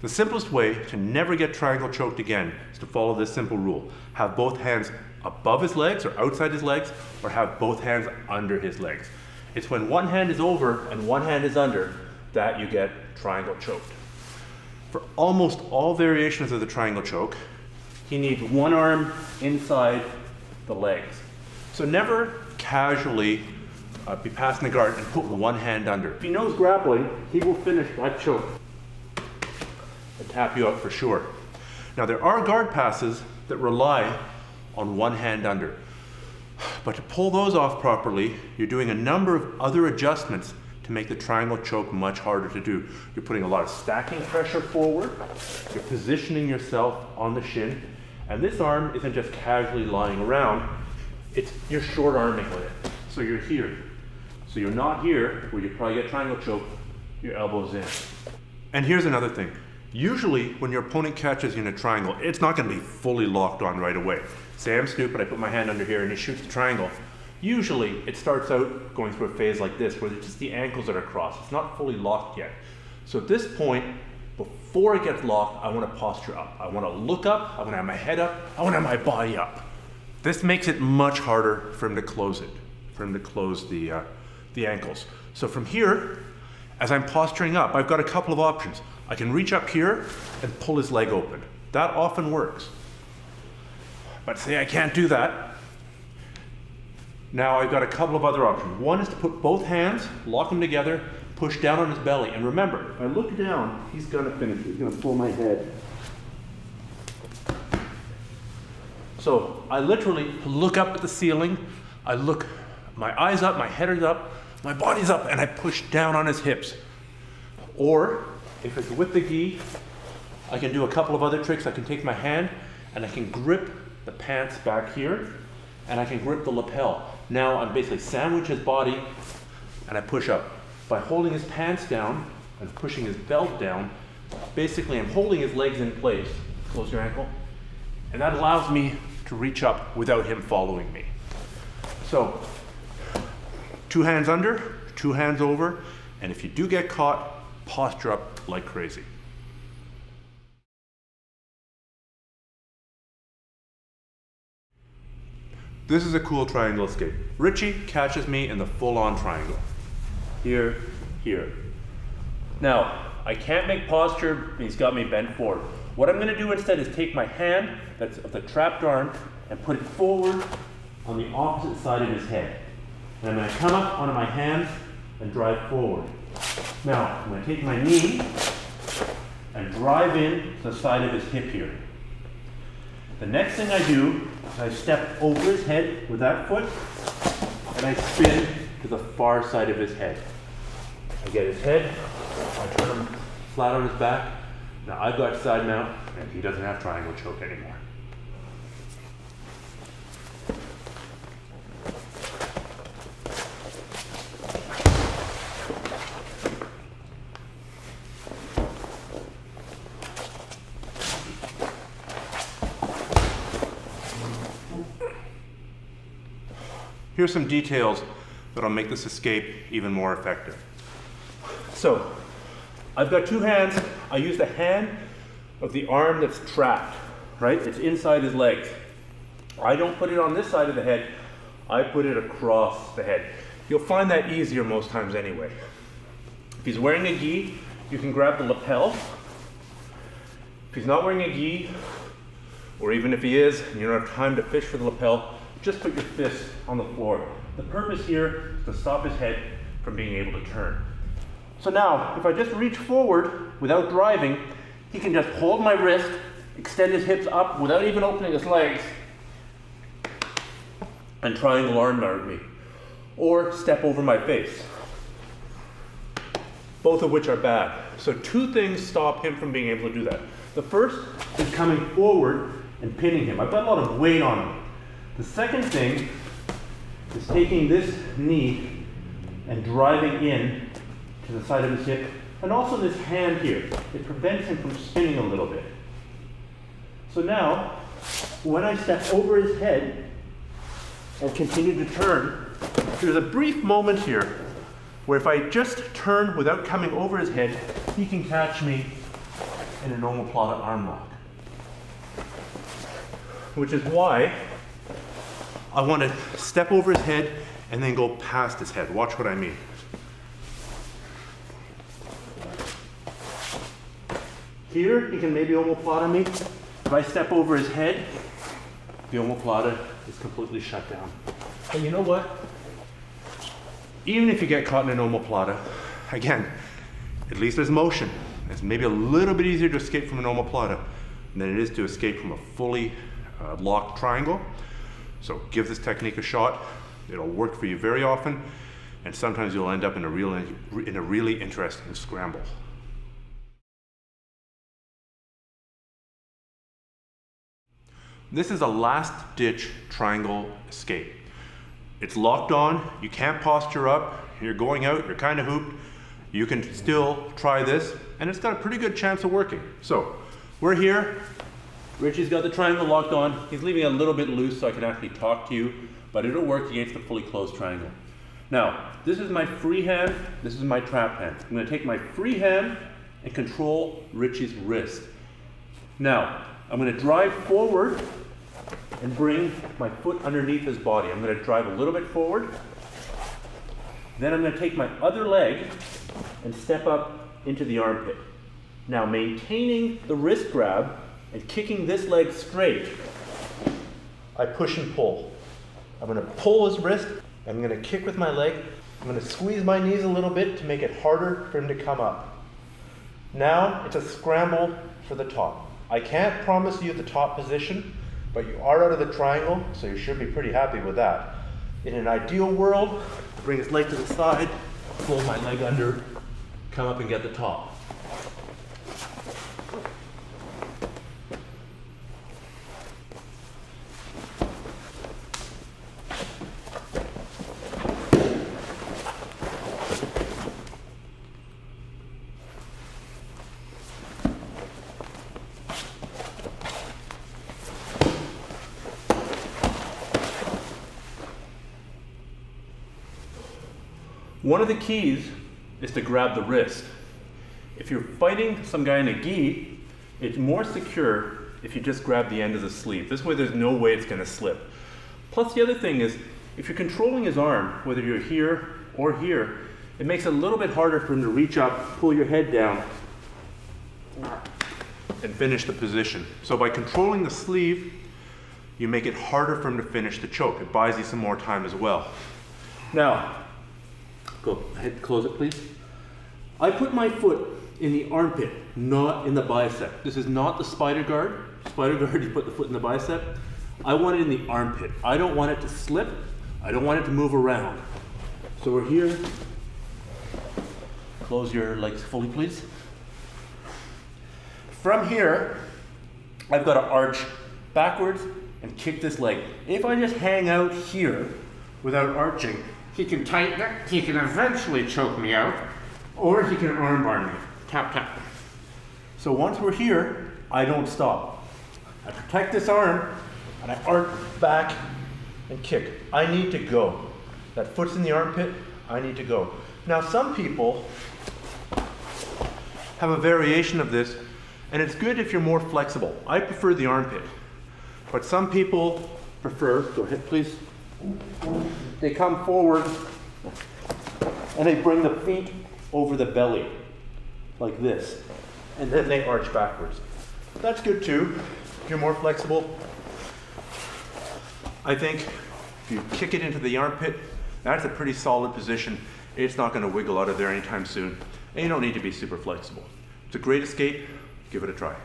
The simplest way to never get triangle choked again is to follow this simple rule. Have both hands above his legs or outside his legs, or have both hands under his legs. It's when one hand is over and one hand is under that you get triangle choked. For almost all variations of the triangle choke, he needs one arm inside the legs. So never casually be passing the guard and put one hand under. If he knows grappling, he will finish that choke and tap you out for sure. Now there are guard passes that rely on one hand under. But to pull those off properly, you're doing a number of other adjustments to make the triangle choke much harder to do. You're putting a lot of stacking pressure forward, you're positioning yourself on the shin, and this arm isn't just casually lying around, you're short arming with it. So you're here. So you're not here, where you probably get triangle choke, your elbow's in. And here's another thing. Usually when your opponent catches you in a triangle, it's not gonna be fully locked on right away. Say I'm Snoop and I put my hand under here and he shoots the triangle. Usually it starts out going through a phase like this, where it's just the ankles that are crossed. It's not fully locked yet. So at this point, before it gets locked, I wanna posture up. I wanna look up, I wanna have my head up, I wanna have my body up. This makes it much harder for him to close it, for him to close the ankles. So from here, as I'm posturing up, I've got a couple of options. I can reach up here and pull his leg open. That often works. But say I can't do that. Now I've got a couple of other options. One is to put both hands, lock them together, push down on his belly. And remember, if I look down, he's gonna finish. He's gonna pull my head. So I literally look up at the ceiling, I look, my eyes up, my head is up, my body's up, and I push down on his hips. Or if it's with the gi, I can do a couple of other tricks. I can take my hand and I can grip the pants back here, and I can grip the lapel. Now I'm basically sandwich his body and I push up. By holding his pants down and pushing his belt down, basically I'm holding his legs in place. Close your ankle. And that allows me to reach up without him following me. So, 2 hands under, 2 hands over, and if you do get caught, posture up like crazy. This is a cool triangle escape. Richie catches me in the full-on triangle. Here, here. Now, I can't make posture, he's got me bent forward. What I'm gonna do instead is take my hand, that's the trapped arm, and put it forward on the opposite side of his head. And I'm gonna come up onto my hands and drive forward. Now, I'm gonna take my knee and drive in to the side of his hip here. The next thing I do is I step over his head with that foot and I spin to the far side of his head. I get his head, I turn him flat on his back. Now I've got side mount and he doesn't have triangle choke anymore. Here's some details that'll make this escape even more effective. So, I've got 2 hands. I use the hand of the arm that's trapped, right? It's inside his legs. I don't put it on this side of the head. I put it across the head. You'll find that easier most times anyway. If he's wearing a gi, you can grab the lapel. If he's not wearing a gi, or even if he is, and you don't have time to fish for the lapel, just put your fist on the floor. The purpose here is to stop his head from being able to turn. So now, if I just reach forward without driving, he can just hold my wrist, extend his hips up without even opening his legs, and triangle arm guard me. Or step over my face. Both of which are bad. So 2 things stop him from being able to do that. The first is coming forward and pinning him. I've got a lot of weight on him. The second thing is taking this knee and driving in to the side of his hip, and also this hand here. It prevents him from spinning a little bit. So now, when I step over his head and continue to turn, there's a brief moment here where if I just turn without coming over his head, he can catch me in an omoplata arm lock. Which is why I want to step over his head and then go past his head. Watch what I mean. Here, he can maybe omoplata me. If I step over his head, the omoplata is completely shut down. And you know what? Even if you get caught in an omoplata, again, at least there's motion. It's maybe a little bit easier to escape from an omoplata than it is to escape from a fully locked triangle. So give this technique a shot. It'll work for you very often, and sometimes you'll end up in a really interesting scramble. This is a last-ditch triangle escape. It's locked on, you can't posture up, you're going out, you're kind of hooped. You can still try this, and it's got a pretty good chance of working. So, we're here. Richie's got the triangle locked on. He's leaving it a little bit loose so I can actually talk to you, but it'll work against the fully closed triangle. Now, this is my free hand, this is my trap hand. I'm gonna take my free hand and control Richie's wrist. Now, I'm gonna drive forward and bring my foot underneath his body. I'm gonna drive a little bit forward. Then I'm gonna take my other leg and step up into the armpit. Now, maintaining the wrist grab and kicking this leg straight, I push and pull. I'm gonna pull his wrist, I'm gonna kick with my leg, I'm gonna squeeze my knees a little bit to make it harder for him to come up. Now, it's a scramble for the top. I can't promise you the top position, but you are out of the triangle, so you should be pretty happy with that. In an ideal world, bring his leg to the side, pull my leg under, come up and get the top. One of the keys is to grab the wrist. If you're fighting some guy in a gi, it's more secure if you just grab the end of the sleeve. This way there's no way it's gonna slip. Plus the other thing is, if you're controlling his arm, whether you're here or here, it makes it a little bit harder for him to reach up, pull your head down, and finish the position. So by controlling the sleeve, you make it harder for him to finish the choke. It buys you some more time as well. Now, go ahead, close it please. I put my foot in the armpit, not in the bicep. This is not the spider guard. Spider guard, you put the foot in the bicep. I want it in the armpit. I don't want it to slip. I don't want it to move around. So we're here. Close your legs fully, please. From here, I've got to arch backwards and kick this leg. If I just hang out here without arching, he can tighten it, he can eventually choke me out, or he can armbar me. Tap, tap. So once we're here, I don't stop. I protect this arm, and I arch back and kick. I need to go. That foot's in the armpit, I need to go. Now some people have a variation of this, and it's good if you're more flexible. I prefer the armpit, but some people prefer, go ahead please, they come forward and they bring the feet over the belly, like this, and then they arch backwards. That's good too, if you're more flexible. I think if you kick it into the armpit, that's a pretty solid position. It's not going to wiggle out of there anytime soon, and you don't need to be super flexible. It's a great escape. Give it a try.